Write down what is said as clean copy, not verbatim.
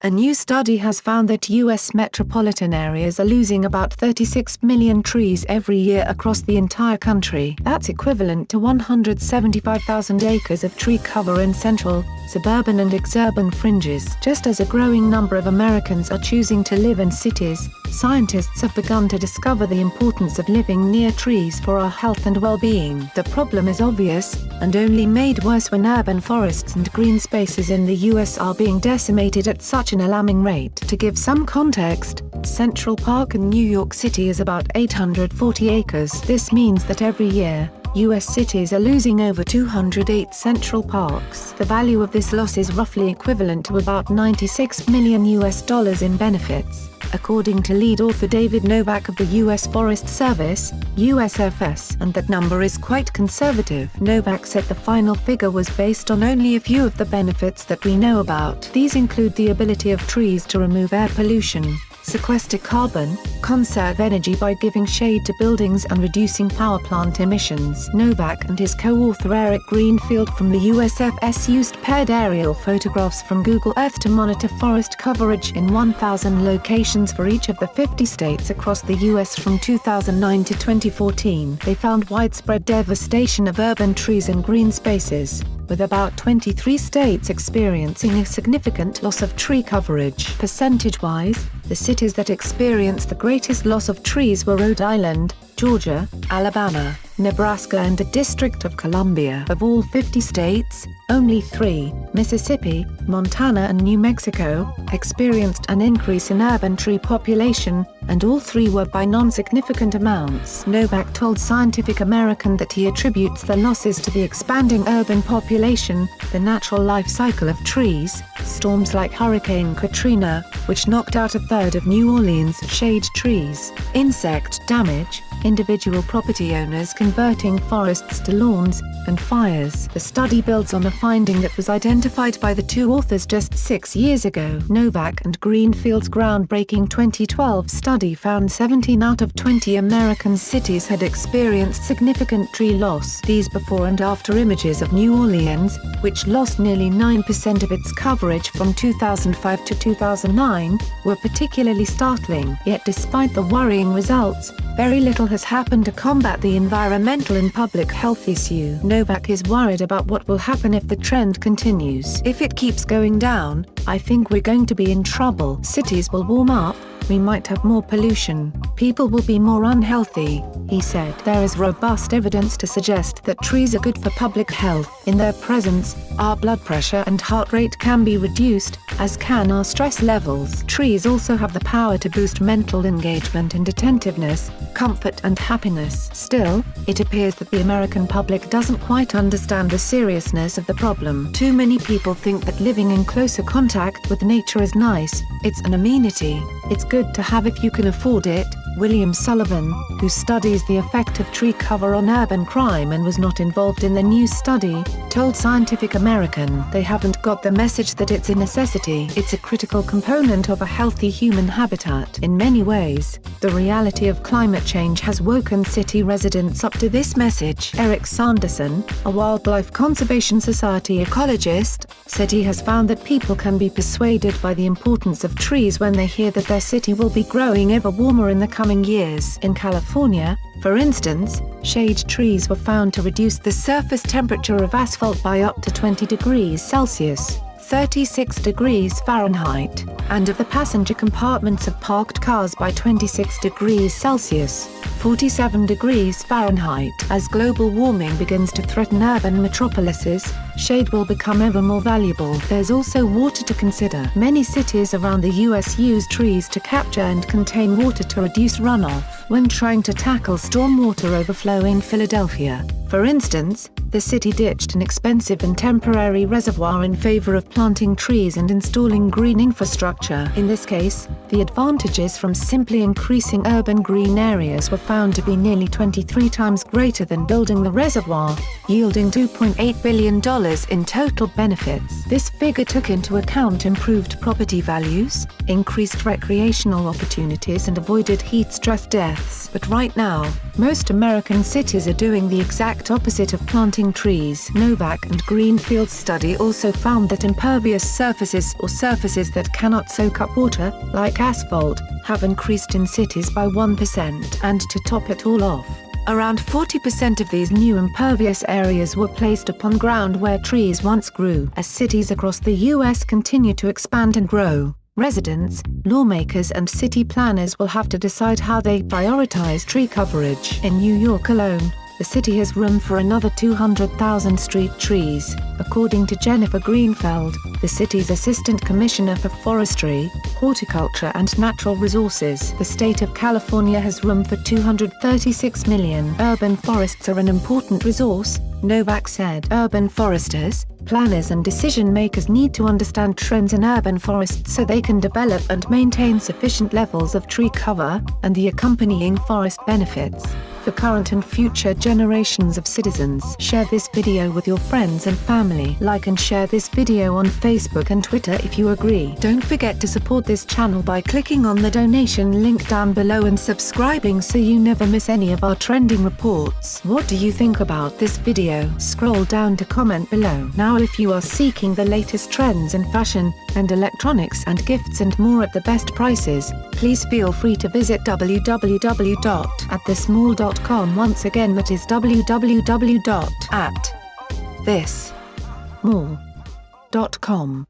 A new study has found that U.S. metropolitan areas are losing about 36 million trees every year across the entire country. That's equivalent to 175,000 acres of tree cover in central, suburban and exurban fringes. Just as a growing number of Americans are choosing to live in cities, scientists have begun to discover the importance of living near trees for our health and well-being. The problem is obvious, and only made worse when urban forests and green spaces in the U.S. are being decimated at such an alarming rate. To give some context, Central Park in New York City is about 840 acres. This means that every year, U.S. cities are losing over 208 central parks. The value of this loss is roughly equivalent to about $96 million in benefits, according to lead author David Novak of the U.S. Forest Service, USFS, and that number is quite conservative. Novak said the final figure was based on only a few of the benefits that we know about. These include the ability of trees to remove air pollution, sequester carbon, conserve energy by giving shade to buildings and reducing power plant emissions. Novak and his co-author Eric Greenfield from the USFS used paired aerial photographs from Google Earth to monitor forest coverage in 1,000 locations for each of the 50 states across the U.S. from 2009 to 2014. They found widespread devastation of urban trees and green spaces, with about 23 states experiencing a significant loss of tree coverage. Percentage-wise, the cities that experienced the greatest loss of trees were Rhode Island, Georgia, Alabama, Nebraska and the District of Columbia. Of all 50 states, only 3, Mississippi, Montana and New Mexico, experienced an increase in urban tree population, and all 3 were by non-significant amounts. Novak told Scientific American that he attributes the losses to the expanding urban population, the natural life cycle of trees, storms like Hurricane Katrina, which knocked out a third of New Orleans' shade trees, insect damage, individual property owners converting forests to lawns, and fires. The study builds on a finding that was identified by the 2 authors just 6 years ago. Novak and Greenfield's groundbreaking 2012 study found 17 out of 20 American cities had experienced significant tree loss. These before and after images of New Orleans, which lost nearly 9% of its coverage from 2005 to 2009, were particularly startling. Yet despite the worrying results, very little has happened to combat the environmental and public health issue. Novak is worried about what will happen if the trend continues. If it keeps going down, I think we're going to be in trouble. Cities will warm up, we might have more pollution, people will be more unhealthy, he said. There is robust evidence to suggest that trees are good for public health. In their presence, our blood pressure and heart rate can be reduced, as can our stress levels. Trees also have the power to boost mental engagement and attentiveness, comfort and happiness. Still, it appears that the American public doesn't quite understand the seriousness of the problem. Too many people think that living in closer contact with nature is nice, it's an amenity, it's good to have if you can afford it. William Sullivan, who studies the effect of tree cover on urban crime and was not involved in the new study, told Scientific American they haven't got the message that it's a necessity. It's a critical component of a healthy human habitat. In many ways, the reality of climate change has woken city residents up to this message. Eric Sanderson, a Wildlife Conservation Society ecologist, said he has found that people can be persuaded by the importance of trees when they hear that their city will be growing ever warmer in the coming years. In California, for instance, shade trees were found to reduce the surface temperature of asphalt by up to 20 degrees Celsius, 36 degrees Fahrenheit, and of the passenger compartments of parked cars by 26 degrees Celsius, 47 degrees Fahrenheit. As global warming begins to threaten urban metropolises, shade will become ever more valuable. There's also water to consider. Many cities around the U.S. use trees to capture and contain water to reduce runoff. When trying to tackle stormwater overflow in Philadelphia, for instance, the city ditched an expensive and temporary reservoir in favor of planting trees and installing green infrastructure. In this case, the advantages from simply increasing urban green areas were found to be nearly 23 times greater than building the reservoir, yielding $2.8 billion in total benefits. This figure took into account improved property values, increased recreational opportunities and avoided heat-stress deaths. But right now, most American cities are doing the exact opposite of planting planting trees. Novak and Greenfield's study also found that impervious surfaces or surfaces that cannot soak up water, like asphalt, have increased in cities by 1%. And to top it all off, around 40% of these new impervious areas were placed upon ground where trees once grew. As cities across the U.S. continue to expand and grow, residents, lawmakers and city planners will have to decide how they prioritize tree coverage. In New York alone, the city has room for another 200,000 street trees, according to Jennifer Greenfield, the city's Assistant Commissioner for Forestry, Horticulture and Natural Resources. The state of California has room for 236 million. Urban forests are an important resource, Novak said. Urban foresters, planners and decision-makers need to understand trends in urban forests so they can develop and maintain sufficient levels of tree cover, and the accompanying forest benefits, for current and future generations of citizens. Share this video with your friends and family. Like and share this video on Facebook and Twitter if you agree. Don't forget to support this channel by clicking on the donation link down below and subscribing so you never miss any of our trending reports. What do you think about this video? Scroll down to comment below. Now if you are seeking the latest trends in fashion, and electronics and gifts and more at the best prices, please feel free to visit www.atthesmall.com. Once again, that is www.atthesmall.com.